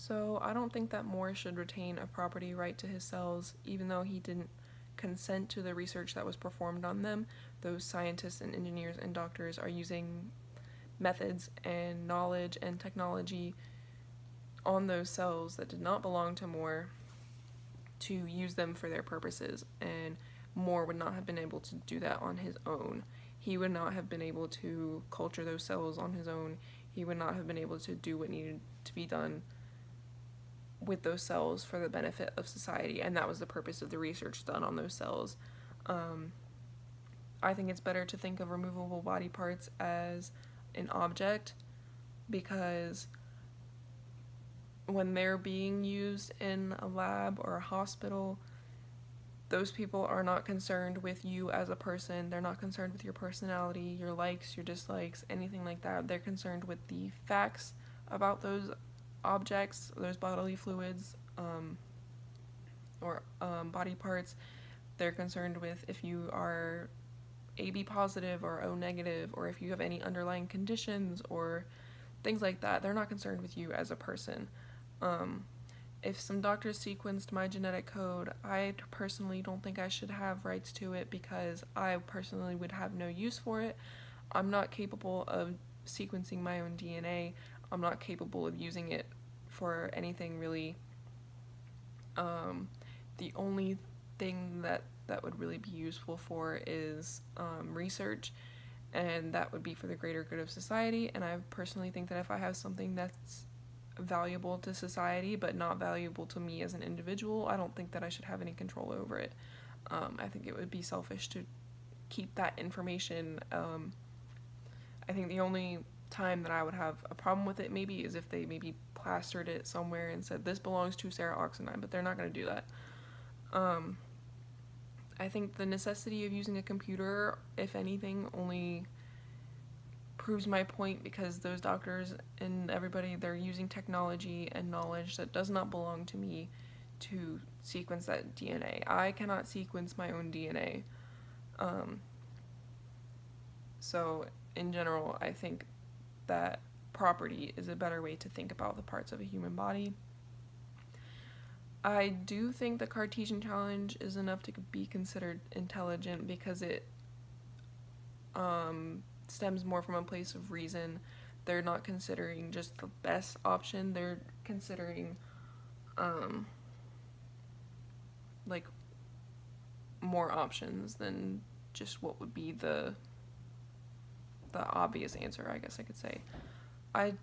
So I don't think that Moore should retain a property right to his cells, even though he didn't consent to the research that was performed on them. Those scientists and engineers and doctors are using methods and knowledge and technology on those cells that did not belong to Moore to use them for their purposes, and Moore would not have been able to do that on his own. He would not have been able to culture those cells on his own. He would not have been able to do what needed to be done with those cells for the benefit of society, and that was the purpose of the research done on those cells. I think it's better to think of removable body parts as an object, because when they're being used in a lab or a hospital, those people are not concerned with you as a person. They're not concerned with your personality, your likes, your dislikes, anything like that. They're concerned with the facts about those objects, those bodily fluids, or body parts. They're concerned with if you are AB positive or O negative, or if you have any underlying conditions or things like that. They're not concerned with you as a person. If some doctors sequenced my genetic code, I personally don't think I should have rights to it, because I personally would have no use for it. I'm not capable of sequencing my own DNA. I'm not capable of using it for anything really. The only thing that would really be useful for is research, and that would be for the greater good of society. And I personally think that if I have something that's valuable to society but not valuable to me as an individual, I don't think that I should have any control over it. I think it would be selfish to keep that information. I think the only time that I would have a problem with it maybe is if they maybe plastered it somewhere and said this belongs to Sarah Oxenine, but they're not going to do that. I think the necessity of using a computer, if anything, only proves my point, because those doctors and everybody, they're using technology and knowledge that does not belong to me to sequence that DNA. I cannot sequence my own DNA. So in general, I think that property is a better way to think about the parts of a human body. I do think the Cartesian challenge is enough to be considered intelligent, because it stems more from a place of reason. They're not considering just the best option, they're considering like more options than just what would be the obvious answer, I guess I could say. I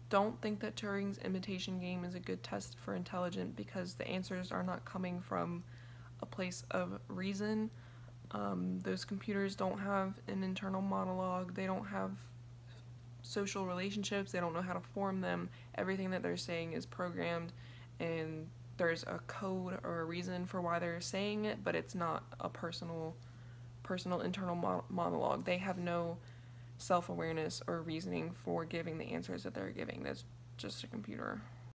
don't think that Turing's imitation game is a good test for intelligence, because the answers are not coming from a place of reason. Those computers don't have an internal monologue, they don't have social relationships, they don't know how to form them. Everything that they're saying is programmed, and there's a code or a reason for why they're saying it, but it's not a personal internal monologue. They have no self-awareness or reasoning for giving the answers that they're giving. That's just a computer.